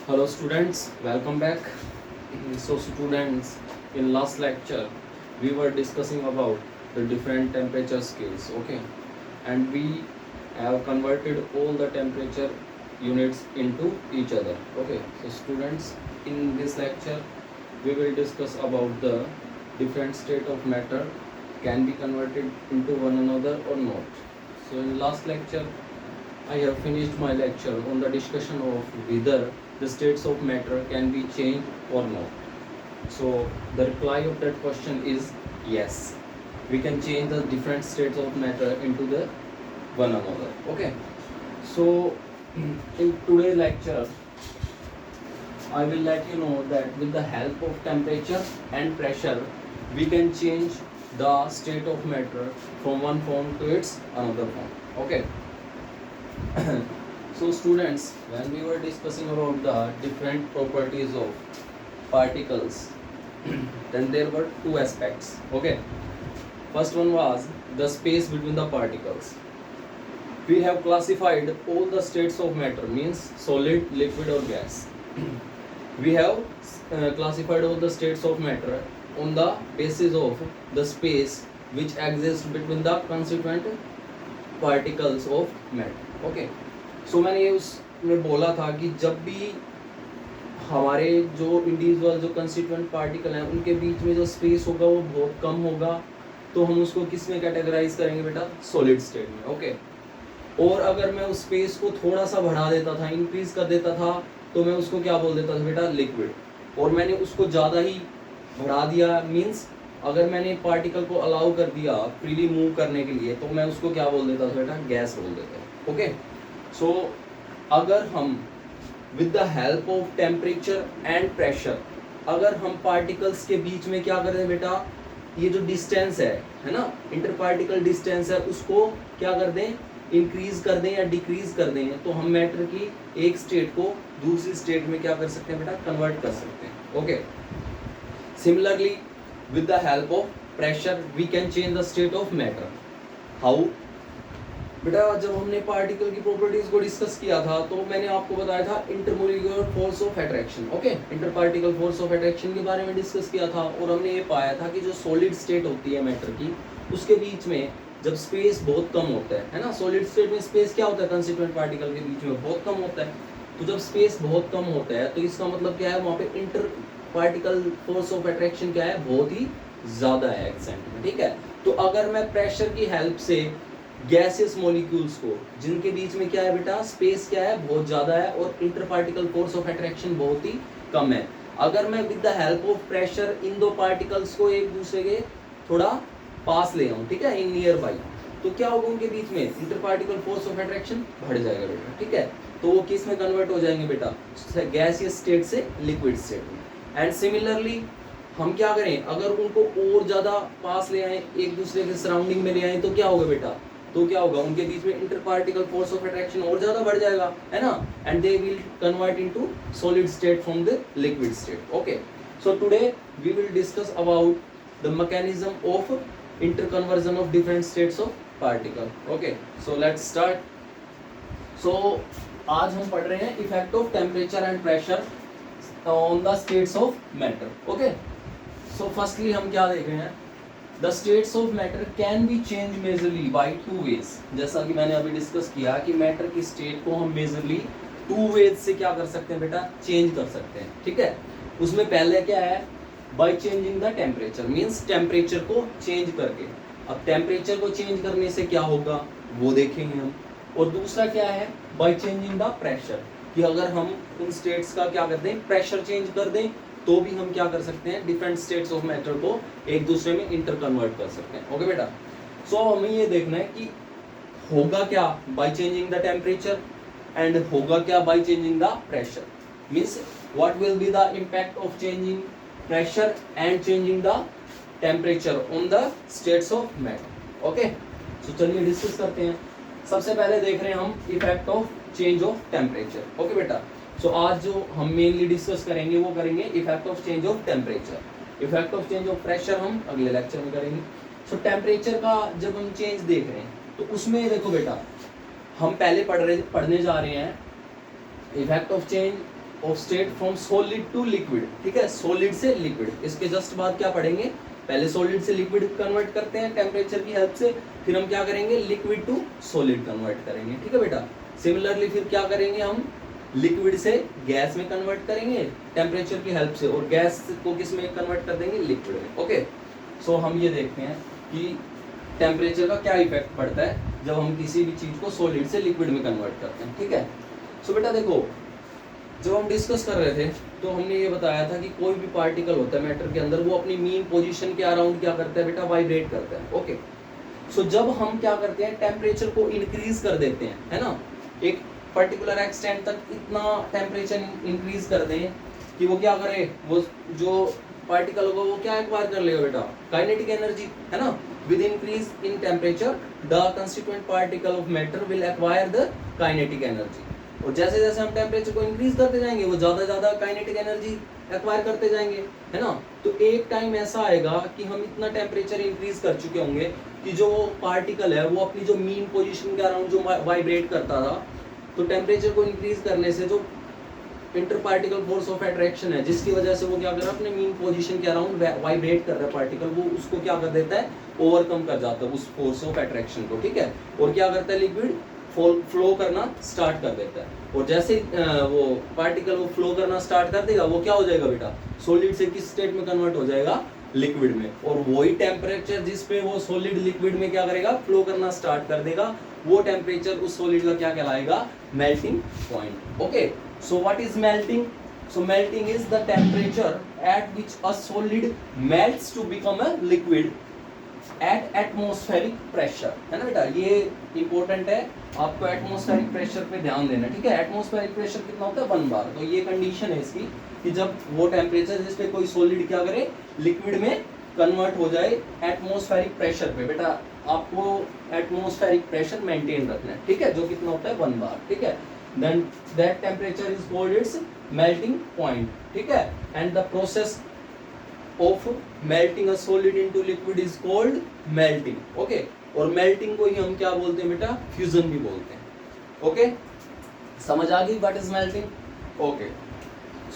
Hello students, welcome back. So students, in last lecture we were discussing about the different temperature scales, okay? And we have converted all the temperature units into each other, okay? So students, in this lecture we will discuss about the different state of matter can be converted into one another or not. So in last lecture I have finished my lecture on the discussion of whether the states of matter can be changed or not. So the reply of that question is yes. We can change the different states of matter into the one another. Okay. So in today's lecture, I will let you know that with the help of temperature and pressure, we can change the state of matter from one form to its another form. Okay. So students, when we were discussing about the different properties of particles, then there were two aspects. Okay, first one was the space between the particles. We have classified all the states of matter, means solid, liquid or gas. We have classified all the states of matter on the basis of the space which exists between the constituent particles of matter. Okay, so मैंने उसमें बोला था कि जब भी हमारे जो individual जो कंस्टिट्यूएंट पार्टिकल हैं उनके बीच में जो स्पेस होगा वो बहुत कम होगा, तो हम उसको किस में कैटेगराइज करेंगे बेटा? सॉलिड स्टेट में. ओके, और अगर मैं उस स्पेस को थोड़ा सा बढ़ा देता था, इंक्रीज कर देता था, तो मैं उसको क्या बोल देता था बेटा? लिक्विड. और मैंने उसको ज़्यादा ही बढ़ा दिया, मीन्स अगर मैंने पार्टिकल को अलाउ कर दिया फ्रीली मूव करने के लिए, तो मैं उसको क्या बोल देता था बेटा? गैस बोल देता था. ओके, सो अगर हम with the help of temperature and pressure, अगर हम पार्टिकल्स के बीच में क्या करें बेटा? ये जो डिस्टेंस है ना, इंटर पार्टिकल डिस्टेंस है, उसको क्या कर दें? इंक्रीज कर दें या डिक्रीज कर दें, तो हम मैटर की एक स्टेट को दूसरी स्टेट में क्या कर सकते हैं बेटा? कन्वर्ट कर सकते हैं. Okay, similarly with the help of pressure we can change the state of matter. How? बेटा जब हमने पार्टिकल की प्रॉपर्टीज को डिस्कस किया था तो मैंने आपको बताया था intermolecular force of attraction. Okay, inter particle force of attraction के बारे में डिस्कस किया था, और हमने ये पाया था कि जो सॉलिड स्टेट होती है मैटर की, उसके बीच में जब स्पेस बहुत कम होता है ना, सॉलिड स्टेट में स्पेस क्या होता है? कंस्टिट्यूएंट पार्टिकल के बीच में बहुत कम होता है. तो जब स्पेस बहुत कम होता है तो इसका मतलब क्या है? वहाँ पे inter particle force of attraction क्या है? बहुत ही ज़्यादा है एक्सेंट में. ठीक है, तो अगर मैं प्रेशर की हेल्प से गैसियस मॉलिक्यूल्स को, जिनके बीच में क्या है बेटा? स्पेस क्या है? बहुत ज़्यादा है, और inter particle force of attraction बहुत ही कम है, अगर मैं with the help of pressure in दो पार्टिकल्स को एक दूसरे के थोड़ा पास ले आऊँ, ठीक है, इन नियर बाई, तो क्या होगा? उनके बीच में inter particle force of attraction बढ़ जाएगा बेटा. ठीक है, तो वो किस में कन्वर्ट हो जाएंगे बेटा? गैसियस स्टेट से लिक्विड स्टेट में. एंड सिमिलरली हम क्या करें? अगर उनको और ज़्यादा पास ले आए, एक दूसरे के सराउंडिंग में ले आए, तो क्या होगा बेटा? तो क्या होगा? उनके बीच में inter particle force of attraction और ज़्यादा बढ़ जाएगा, है ना, and they will convert into solid state from the liquid state. Okay, so today we will discuss about the mechanism of interconversion of different states of particle. Okay, so let's start. So आज हम पढ़ रहे हैं effect of temperature and pressure on the states of matter. Okay, so firstly हम क्या देख रहे हैं? The states of matter can be changed majorly by two ways. जैसा कि मैंने अभी डिस्कस किया कि मैटर की स्टेट को हम मेजरली टू वेज से क्या कर सकते हैं बेटा? चेंज कर सकते हैं. ठीक है, उसमें पहले क्या है? Bye changing the temperature, means temperature को चेंज करके. अब टेम्परेचर को चेंज करने से क्या होगा वो देखेंगे हम. और दूसरा क्या है? बाय चेंजिंग द प्रेशर, कि अगर हम उन स्टेट्स का क्या कर दें? प्रेशर चेंज कर दें, तो भी हम क्या कर सकते हैं? डिफरेंट स्टेट्स ऑफ मैटर को एक दूसरे में इंटर कन्वर्ट कर सकते हैं. ओके बेटा, सो हमें ये देखना है कि होगा क्या by changing the temperature, and होगा क्या by changing the pressure. Means what will be the impact of changing pressure and changing the temperature on the states of matter. Okay, so चलिए डिस्कस करते हैं. सबसे पहले देख रहे हैं हम effect of change of temperature. Okay बेटा, सो आज जो हम मेनली डिस्कस करेंगे वो करेंगे effect of change of temperature. Effect of change of pressure हम अगले लेक्चर में करेंगे. सो टेम्परेचर का जब हम चेंज देख रहे हैं तो उसमें देखो बेटा, हम पहले पढ़ने जा रहे हैं effect of change of state from solid to liquid, ठीक है, सॉलिड से लिक्विड। इसके जस्ट बाद क्या पढ़ेंगे, पहले सॉलिड से लिक्विड कन्वर्ट करते हैं टेम्परेचर की हेल्प से, फिर हम क्या करेंगे, लिक्विड टू सॉलिड कन्वर्ट करेंगे, ठीक है बेटा। सिमिलरली फिर क्या करेंगे, हम लिक्विड से गैस में कन्वर्ट करेंगे टेम्परेचर की हेल्प से, और गैस को किस में कन्वर्ट कर देंगे, लिक्विड में। ओके, सो हम ये देखते हैं कि टेम्परेचर का क्या इफेक्ट पड़ता है जब हम किसी भी चीज को सॉलिड से लिक्विड में कन्वर्ट करते हैं, ठीक है। सो बेटा देखो, जब हम डिस्कस कर रहे थे तो हमने ये बताया था कि कोई भी पार्टिकल होता है मैटर के अंदर, वो अपनी मीन पोजीशन के अराउंड क्या करता है बेटा, वाइब्रेट करता है। ओके, सो जब हम क्या करते हैं, टेम्परेचर को इंक्रीज कर देते हैं, है ना, एक पर्टिकुलर एक्सटेंट तक इतना टेम्परेचर इंक्रीज कर दें कि वो क्या करे, वो जो पार्टिकल होगा वो क्या एक्वायर कर लेगा बेटा, काइनेटिक एनर्जी, है ना। With increase in temperature the constituent particle of matter will acquire the kinetic energy. और जैसे जैसे हम टेम्परेचर को इंक्रीज करते जाएंगे वो ज्यादा काइनेटिक एनर्जी एक्वायर करते जाएंगे, है ना। तो एक टाइम ऐसा आएगा कि हम इतना टेम्परेचर इंक्रीज कर चुके होंगे कि जो पार्टिकल है वो अपनी जो मीन पोजीशन के अराउंड जो वाइब्रेट करता था, तो टेम्परेचर को इंक्रीज करने से जो inter particle force of attraction है, जिसकी वजह से वो क्या कर रहा है, अपने मीन पोजीशन के अराउंड वाइब्रेट कर रहा है पार्टिकल, वो उसको क्या कर देता है, ओवरकम कर जाता है उस फोर्स ऑफ अट्रैक्शन को, ठीक है। और क्या करता है, लिक्विड फ्लो करना स्टार्ट कर देता है। और जैसे वो पार्टिकल वो फ्लो करना स्टार्ट कर देगा, वो क्या हो जाएगा बेटा, सॉलिड से किस स्टेट में कन्वर्ट हो जाएगा, लिक्विड में। और वही टेम्परेचर जिस पे वो सॉलिड लिक्विड में क्या करेगा, फ्लो करना स्टार्ट कर देगा, वो टेम्परेचर उस सॉलिड का क्या कहलाएगा, melting point. Okay, so what is melting, so melting is the temperature at which a solid melts to become a liquid at atmospheric pressure, है ना बेटा, ये इंपॉर्टेंट है, आपको एटमॉस्फेरिक प्रेशर पे ध्यान देना, ठीक है। एटमॉस्फेरिक प्रेशर कितना होता है, 1 बार। तो ये कंडीशन है इसकी कि जब वो टेम्परेचर जिस पे कोई सॉलिड क्या करे, लिक्विड में कन्वर्ट हो जाए एटमॉस्फेरिक प्रेशर पे। बेटा आपको एटमॉस्फेरिक प्रेशर मेंटेन रखना है, ठीक है, जो कितना होता है, 1 बार, ठीक है। Then that temperature is called its melting point, ठीक है। And the process of melting a solid into liquid is called melting, okay। और melting को ही हम क्या बोलते हैं बेटा, फ्यूजन भी बोलते हैं। ओके, समझ आ गई what is melting. Okay,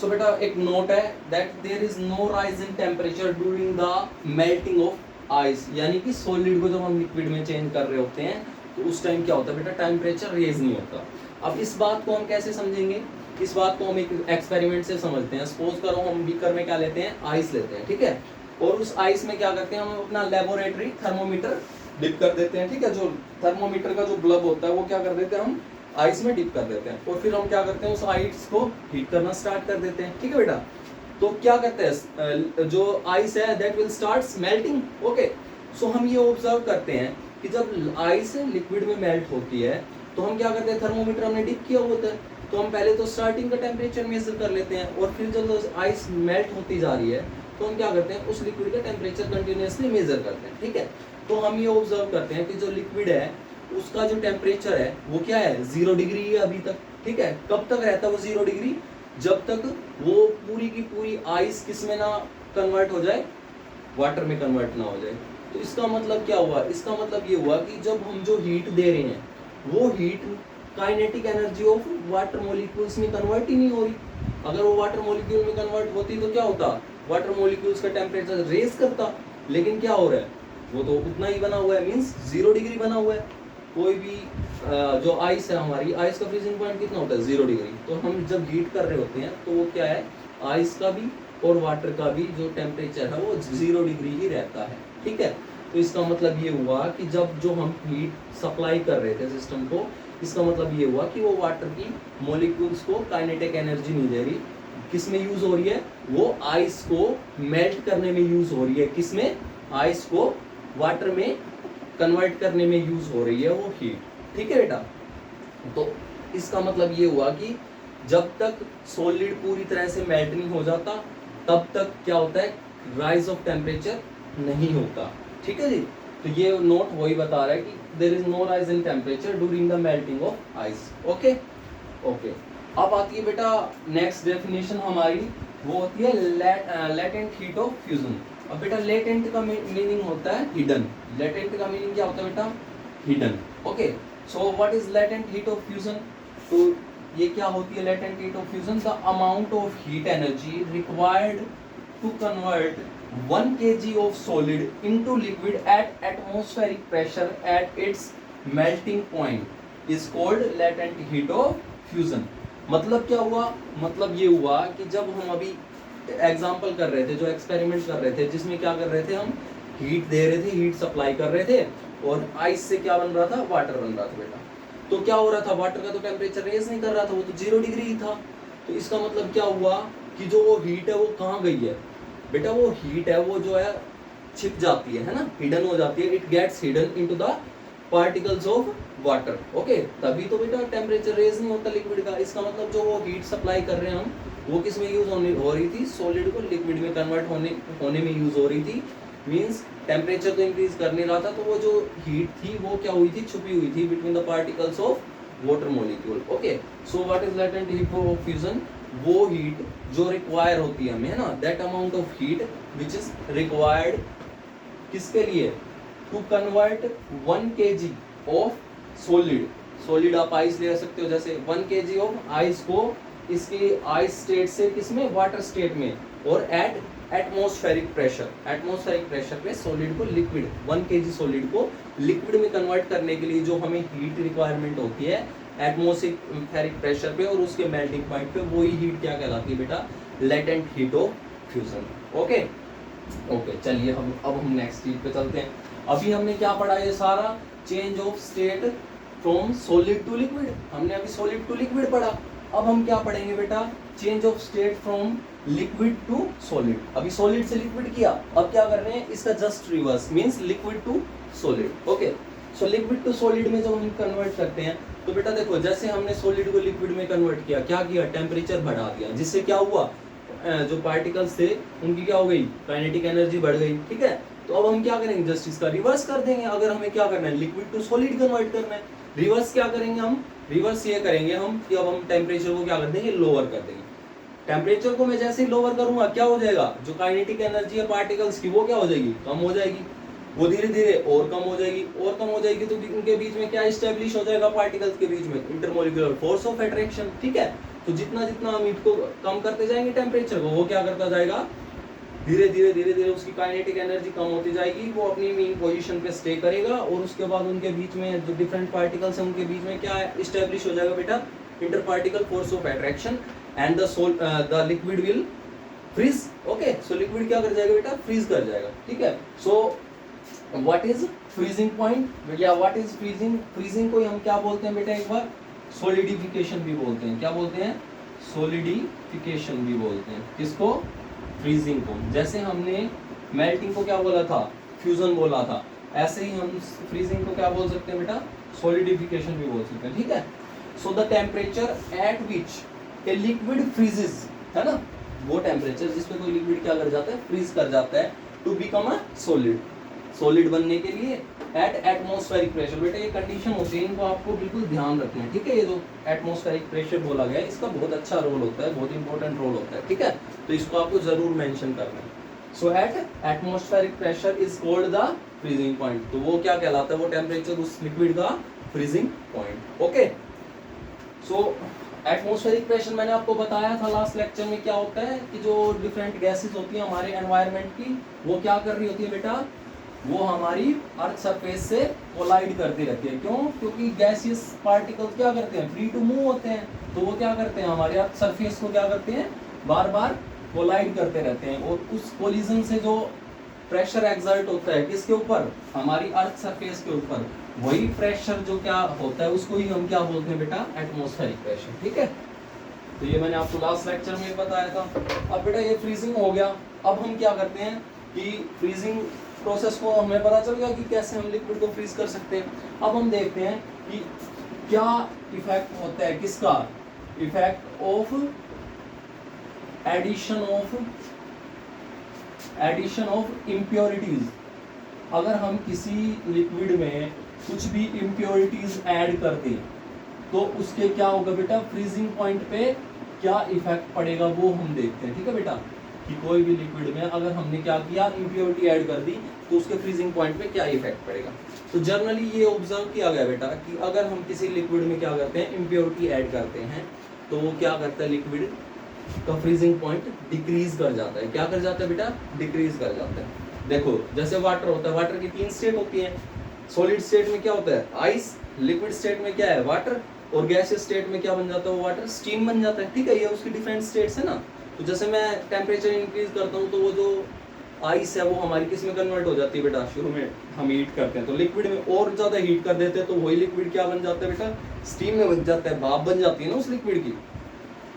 so बेटा एक नोट है that there is no rise in temperature during the melting of ice, यानी कि सॉलिड को जब हम लिक्विड में चेंज कर रहे होते हैं तो उस टाइम क्या होता है बेटा, टेम्परेचर रेज नहीं होता। अब इस बात को हम कैसे समझेंगे, इस बात को हम एक एक्सपेरिमेंट से समझते हैं। सपोज करो हम बीकर में क्या लेते हैं, आइस लेते हैं, ठीक है। और उस आइस में क्या करते हैं, हम अपना लेबोरेटरी थर्मोमीटर डिप कर देते हैं, ठीक है। जो थर्मोमीटर का जो बल्ब होता है वो क्या कर देते हैं, हम आइस में डिप कर देते हैं, और फिर हम क्या करते हैं, उस आइस को हीट करना स्टार्ट कर देते हैं, ठीक है बेटा। तो क्या करते हैं, जो आइस है that will start melting. Okay, so हम ये ऑब्जर्व करते हैं कि जब आइस लिक्विड में मेल्ट होती है तो हम क्या करते हैं, थर्मोमीटर हमने डिप किया होता है, तो हम पहले तो स्टार्टिंग का टेम्परेचर मेजर कर लेते हैं, और फिर जब आइस मेल्ट होती जा रही है तो हम क्या करते हैं, उस लिक्विड का टेम्परेचर कंटिन्यूअसली मेजर करते हैं, ठीक है। तो हम ये ऑब्जर्व करते हैं कि जो लिक्विड है उसका जो टेम्परेचर है वो क्या है, 0 डिग्री है अभी तक, ठीक है। कब तक रहता है वो 0 डिग्री, जब तक वो पूरी की पूरी आइस किस में ना कन्वर्ट हो जाए, वाटर में कन्वर्ट ना हो जाए। तो इसका मतलब क्या हुआ, इसका मतलब ये हुआ कि जब हम जो हीट दे रहे हैं वो heat kinetic energy of water molecules में कन्वर्ट ही नहीं हो रही। अगर वो वाटर मॉलिक्यूल में कन्वर्ट होती तो क्या होता, वाटर मॉलिक्यूल्स का टेम्परेचर रेज करता, लेकिन क्या हो रहा है, वो तो उतना ही बना हुआ है, मींस 0 डिग्री बना हुआ है। कोई भी जो आइस है, हमारी आइस का फ्रीजिंग पॉइंट कितना होता है, 0 डिग्री। तो हम जब हीट कर रहे होते हैं तो वो क्या है, आइस का भी और वाटर का भी जो टेम्परेचर है वो 0 डिग्री ही रहता है, ठीक है। तो इसका मतलब ये हुआ कि जब जो हम हीट सप्लाई कर रहे थे सिस्टम को, इसका मतलब ये हुआ कि वो वाटर की मॉलिक्यूल्स को काइनेटिक एनर्जी नहीं दे रही। किस में यूज हो रही है, वो आइस को मेल्ट करने में यूज हो रही है, किस में, आइस को वाटर में कन्वर्ट करने में यूज हो रही है वो हीट, ठीक है बेटा। तो इसका मतलब ये हुआ कि जब तक सॉलिड पूरी तरह से मेल्ट नहीं हो जाता तब तक क्या होता है, राइज ऑफ टेम्परेचर नहीं होता, ठीक है जी। तो ये नोट वही बता रहा है कि there is no rise in temperature during the melting of ice. Okay okay, अब आती है बेटा नेक्स्ट डेफिनेशन हमारी, वो होती है लेटेंट हीट ऑफ फ्यूजन। अब बेटा लेटेंट का मीनिंग होता है हिडन। लेटेंट का मीनिंग क्या होता है बेटा, hidden. Okay, so what is latent heat of fusion. तो ये क्या होती है latent heat of fusion? The amount of heat energy required to convert 1 kg of solid into liquid at atmospheric pressure at its melting point is called latent heat of fusion. मतलब क्या हुआ? मतलब ये हुआ कि जब हम अभी एग्जाम्पल कर रहे थे, जो एक्सपेरिमेंट कर रहे थे, जिसमें क्या कर रहे थे, हम हीट दे रहे थे, हीट सप्लाई कर रहे थे, और आइस से क्या बन रहा था? वाटर बन रहा था बेटा। तो क्या हो रहा था? वाटर का तो टेम्परेचर रेज नहीं कर रहा था, वो तो 0 डिग्री ही था। तो इसका मतलब क्या हुआ कि जो वो हीट है वो कहाँ गई है बेटा? वो हीट है वो जो है छिप जाती है ना, हिडन हो जाती है, it gets hidden into the particles of water. Okay, तभी तो बेटा टेम्परेचर रेज नहीं होता लिक्विड का। इसका मतलब जो वो हीट सप्लाई कर रहे हैं हम, वो किस में यूज हो रही थी? सॉलिड को लिक्विड में कन्वर्ट होने में यूज हो रही थी। मींस टेम्परेचर तो इंक्रीज कर नहीं रहा था, तो वो जो हीट थी वो क्या हुई थी? छुपी हुई थी between the particles of water molecule. Okay, so what is latent heat of fusion? वो हीट जो रिक्वायर होती है हमें, है ना, that amount of heat which is required किसके लिए? To convert 1 kg of solid आप आइस ले सकते हो, जैसे 1 kg ऑफ आइस को इसके आइस स्टेट से किसमें? वाटर स्टेट में, और एट एटमॉस्फेरिक प्रेशर पे सॉलिड को लिक्विड 1 kg सॉलिड को लिक्विड में कन्वर्ट करने के लिए जो हमें हीट रिक्वायरमेंट होती है एटमॉस्फेरिक प्रेशर पे और उसके मेल्टिंग पॉइंट पे, वही हीट क्या कहलाती है बेटा? Latent heat of fusion. Okay okay, चलिए हम नेक्स्ट चीज पे चलते हैं। अभी हमने क्या पढ़ा? ये सारा change of state from solid to liquid, हमने अभी सॉलिड टू लिक्विड पढ़ा। अब हम क्या पढ़ेंगे बेटा? Change of state from liquid to solid. अभी सॉलिड से लिक्विड किया, अब क्या कर रहे हैं? इसका just reverse, means liquid to solid. Okay, so liquid to solid में जब हम कन्वर्ट करते हैं तो बेटा देखो, जैसे हमने सॉलिड को लिक्विड में कन्वर्ट किया, क्या किया? टेम्परेचर बढ़ा दिया, जिससे क्या हुआ? जो पार्टिकल्स थे उनकी क्या हो गई? काइनेटिक एनर्जी बढ़ गई। ठीक है, तो अब हम क्या करेंगे? जस्ट इसका रिवर्स कर देंगे। अगर हमें क्या करना है? लिक्विड टू सॉलिड कन्वर्ट करना है, रिवर्स क्या करेंगे हम? रिवर्स ये करेंगे हम कि अब हम टेम्परेचर को क्या कर देंगे? लोअर कर देंगे। टेम्परेचर को मैं जैसे ही लोअर करूंगा, क्या हो जाएगा? जो काइनेटिक एनर्जी है पार्टिकल्स की, वो क्या हो जाएगी? कम हो जाएगी। वो धीरे धीरे और कम हो जाएगी, और कम हो जाएगी, तो उनके बीच में क्या इस्टेब्लिश हो जाएगा? पार्टिकल्स के बीच में इंटरमोलिकुलर फोर्स ऑफ अट्रैक्शन। ठीक है, तो जितना जितना हम हीट को कम करते जाएंगे टेम्परेचर को, वो क्या करता जाएगा? धीरे धीरे उसकी काइनेटिक एनर्जी कम होती जाएगी, वो अपनी मेन पोजीशन पे स्टे करेगा, और उसके बाद उनके बीच में जो डिफरेंट पार्टिकल्स हैं उनके बीच में क्या इस्टेब्लिश हो जाएगा बेटा? Inter particle force of attraction, and the liquid will freeze. Okay, so liquid क्या कर जाएगा बेटा? फ्रीज कर जाएगा। ठीक है, so what is freezing point या व्हाट इज फ्रीजिंग? फ्रीजिंग को हम क्या बोलते हैं बेटा? एक बार सॉलिडिफिकेशन भी बोलते हैं। क्या बोलते हैं? सॉलिडिफिकेशन भी बोलते हैं। किसको? फ्रीजिंग को। जैसे हमने मेल्टिंग को क्या बोला था? फ्यूजन बोला था। ऐसे ही हम फ्रीजिंग को क्या बोल सकते हैं बेटा? सॉलिडिफिकेशन भी बोल सकते हैं। ठीक है, so the temperature at which a liquid freezes, है ना, वो टेम्परेचर जिसपे कोई लिक्विड क्या कर जाता है? फ्रीज कर जाता है टू बिकम अ सॉलिड बनने के लिए एट एटमॉस्फेरिक प्रेशर। बेटा ये कंडीशन होती है, इनको आपको बिल्कुल ध्यान रखना है। ठीक है, ये जो एटमॉस्फेरिक प्रेशर बोला गया है, इसका बहुत अच्छा रोल होता है, बहुत इंपॉर्टेंट रोल होता है। ठीक है, तो इसको आपको जरूर मेंशन करना है। So at atmospheric pressure is called the freezing point. तो वो क्या कहलाता है? वो टेम्परेचर उस लिक्विड का फ्रीजिंग पॉइंट। ओके, सो एटमॉस्फेरिक प्रेशर मैंने आपको बताया था लास्ट लेक्चर में, क्या होता है कि जो डिफरेंट गैसेस होती हैं हमारे एनवायरनमेंट की, वो क्या कर रही होती है बेटा? वो हमारी अर्थ सरफेस से कोलाइड करती रहती है। क्यों? क्योंकि गैसियस पार्टिकल्स क्या करते हैं? फ्री टू मूव होते हैं, तो वो क्या करते हैं? हमारे अर्थ सरफेस को क्या करते हैं? बार बार कोलाइड करते रहते हैं, और उस कोलिजन से जो प्रेशर एक्सर्ट होता है किसके ऊपर? हमारी अर्थ सरफेस के ऊपर, वही प्रेशर जो क्या होता है उसको ही हम क्या बोलते हैं बेटा? Atmospheric pressure. ठीक है, तो ये मैंने आपको लास्ट लेक्चर में बताया था। अब बेटा ये फ्रीजिंग हो गया। अब हम क्या करते हैं कि फ्रीजिंग प्रोसेस को हमें पता चल गया कि कैसे हम लिक्विड को फ्रीज कर सकते हैं। अब हम देखते हैं कि क्या इफेक्ट होता है, किसका? Effect of addition of impurities. अगर हम किसी लिक्विड में कुछ भी इम्प्योरिटीज ऐड कर दें तो उसके क्या होगा बेटा? फ्रीजिंग पॉइंट पे क्या इफेक्ट पड़ेगा वो हम देखते हैं। ठीक है बेटा, कि कोई भी लिक्विड में अगर हमने क्या किया, इम्प्योरिटी ऐड कर दी, तो उसके फ्रीजिंग पॉइंट पे क्या इफेक्ट पड़ेगा। तो जनरली ये ऑब्जर्व किया गया बेटा कि अगर हम किसी लिक्विड में क्या करते हैं, इम्प्योरिटी ऐड करते हैं, तो वो क्या करता है, लिक्विड का फ्रीजिंग पॉइंट डिक्रीज कर जाता है। क्या कर जाता है बेटा, डिक्रीज कर जाता है। देखो जैसे वाटर होता है, वाटर की 3 स्टेट होती है। सॉलिड स्टेट में क्या होता है, आइस, लिक्विड स्टेट में क्या है, वाटर, और गैसियस स्टेट में क्या बन जाता है, वो वाटर, स्टीम बन जाता है। ठीक है, ये उसकी डिफरेंट स्टेट्स है ना। तो जैसे मैं टेम्परेचर इंक्रीज करता हूँ तो वो जो आइस है वो हमारी किस में कन्वर्ट हो जाती है बेटा, शुरू में हम हीट करते हैं तो लिक्विड में और ज्यादा हीट कर देते हैं तो वही लिक्विड क्या बन जाता है बेटा, स्टीम में बन जाता है, भाप बन जाती है ना उस लिक्विड की।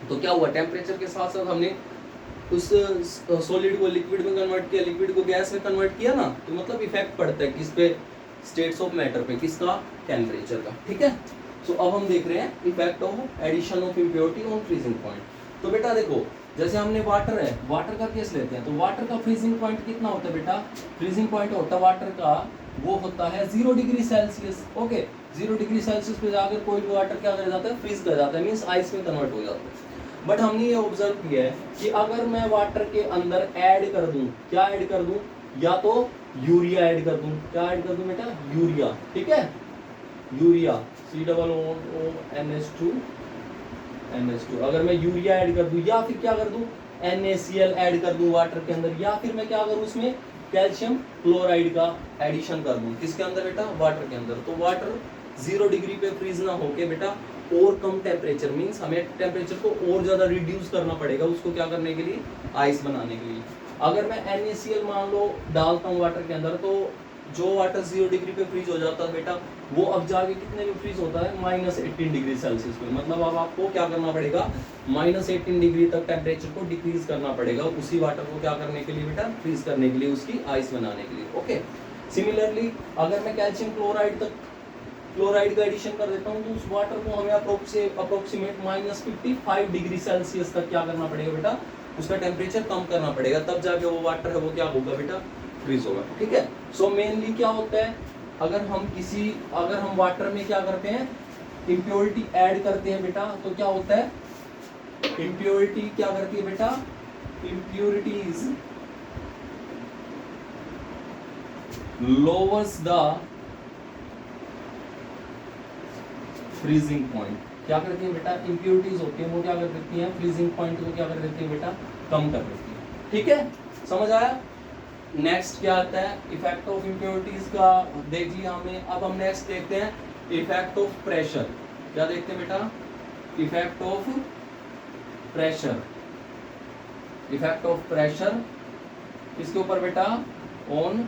तो क्या हुआ, टेम्परेचर के साथ साथ हमने उस सॉलिड को लिक्विड में कन्वर्ट किया, लिक्विड को गैस में कन्वर्ट किया ना, तो मतलब इफेक्ट पड़ता है किस पे, स्टेट्स ऑफ मैटर पे, किसका, टेम्परेचर का। ठीक है, सो अब हम देख रहे हैं effect of addition of impurity on freezing point. तो बेटा देखो, जैसे हमने वाटर है, वाटर का केस लेते हैं, तो वाटर का फ्रीजिंग पॉइंट कितना होता है बेटा, फ्रीजिंग पॉइंट होता है वाटर का, वो होता है 0 degree Celsius. Okay, 0 degree Celsius पे जाकर कोई भी वाटर क्या कर जाता है, फ्रीज कर जाता है, मीन्स आइस में कन्वर्ट हो जाता है। बट हमने ये ऑब्जर्व किया है कि अगर मैं वाटर के अंदर ऐड कर दूं, क्या ऐड कर दूं, या तो यूरिया ऐड कर दूं, क्या ऐड कर दूं बेटा, यूरिया। ठीक है, यूरिया COONH2 NH2, अगर मैं यूरिया ऐड कर दूं, या फिर क्या कर दूं, NaCl ऐड कर दूं वाटर के अंदर, या फिर मैं क्या करूं उसमें कैल्शियम क्लोराइड का एडिशन कर दूं, किसके अंदर बेटा, वाटर के अंदर। तो वाटर 0 डिग्री पे फ्रीज ना होके बेटा और कम टेम्परेचर, मींस हमें टेम्परेचर को और ज्यादा रिड्यूस करना पड़ेगा उसको क्या करने के लिए, आइस बनाने के लिए। अगर मैं NaCl मान लो डालता हूँ वाटर के अंदर, तो जो वाटर 0 डिग्री पे फ्रीज हो जाता है बेटा, वो अब जाके कितने में फ्रीज होता है, -18 डिग्री सेल्सियस पे। मतलब अब आपको क्या करना पड़ेगा, -18 डिग्री तक टेम्परेचर को डिक्रीज करना पड़ेगा उसी वाटर को क्या करने के लिए बेटा, फ्रीज करने के लिए, उसकी आइस बनाने के लिए। ओके, सिमिलरली अगर मैं कैल्शियम क्लोराइड तक क्लोराइड का एडिशन कर देता हूँ, तो उस वाटर को हमें अप्रोक्सीमेट -55 डिग्री सेल्सियस तक क्या करना पड़ेगा बेटा, उसका टेम्परेचर कम करना पड़ेगा, तब जाके वो वाटर है वो क्या होगा बेटा, फ्रीज होगा। ठीक है, सो मेनली क्या होता है, अगर हम वाटर में क्या करते हैं, इम्प्योरिटी ऐड करते हैं बेटा, तो क्या होता है, इम्प्योरिटी क्या करती है बेटा, impurities louvers the freezing point. क्या करती है बेटा, इम्प्योरिटीज होती है वो क्या कर देती है, फ्रीजिंग पॉइंट को क्या कर देती है बेटा, कम कर देती है। ठीक है, समझ आया। नेक्स्ट क्या आता है, इफेक्ट ऑफ इम्प्योरिटीज का देख लिया हमने। अब हम नेक्स्ट देखते हैं इफेक्ट ऑफ प्रेशर। क्या देखते हैं बेटा, effect of pressure. Effect of pressure किसके ऊपर बेटा, on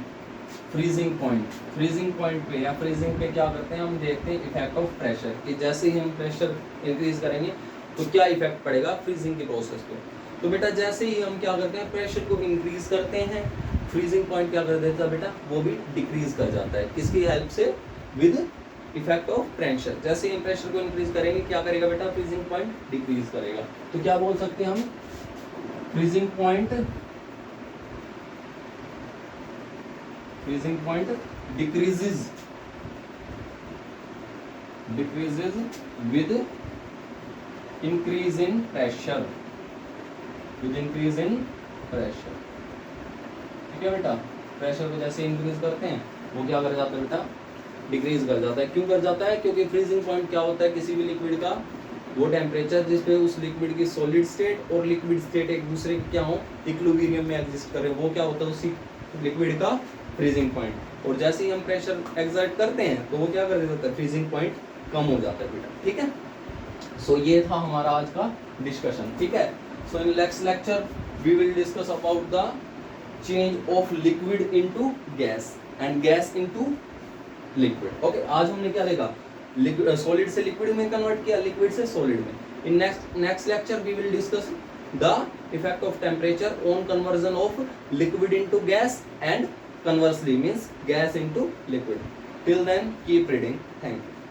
freezing point. Freezing point पे या फ्रीजिंग पे क्या करते हैं, हम देखते हैं इफेक्ट ऑफ प्रेशर, कि जैसे ही हम प्रेशर इंक्रीज करेंगे तो क्या इफेक्ट पड़ेगा फ्रीजिंग के प्रोसेस पे। तो बेटा जैसे ही हम क्या करते हैं, प्रेशर को इंक्रीज करते हैं, फ्रीजिंग पॉइंट क्या कर देता है बेटा, वो भी डिक्रीज कर जाता है, किसकी हेल्प से, विद इफेक्ट ऑफ प्रेशर। जैसे ही हम प्रेशर को इंक्रीज करेंगे क्या करेगा बेटा, फ्रीजिंग पॉइंट डिक्रीज करेगा। तो क्या बोल सकते हैं हम, freezing point decreases with increase in pressure, ठीक है बेटा। प्रेशर को जैसे इंक्रीज करते हैं वो क्या कर जाता है बेटा, डिक्रीज कर जाता है। क्यों कर जाता है, क्योंकि फ्रीजिंग पॉइंट क्या होता है, किसी भी लिक्विड का वो टेम्परेचर जिसपे उस लिक्विड की सॉलिड स्टेट और लिक्विड स्टेट एक दूसरे के क्या हो, इक्विलिब्रियम में एग्जिस्ट करें, वो क्या होता है उसी लिक्विड का फ्रीजिंग पॉइंट। और जैसे ही हम प्रेशर एक्सर्ट करते हैं तो वो क्या कर देता है, फ्रीजिंग पॉइंट कम हो जाता है बेटा। ठीक है, सो ये था हमारा आज का डिस्कशन। ठीक है, so in next lecture we will discuss about the change of liquid into gas and gas into liquid. Okay, आज हमने क्या देखा, सॉलिड से लिक्विड में कन्वर्ट किया, लिक्विड से सॉलिड में। In next lecture we will discuss the effect of temperature on conversion of liquid into gas and conversely means gas into liquid. Till then keep reading. Thank you.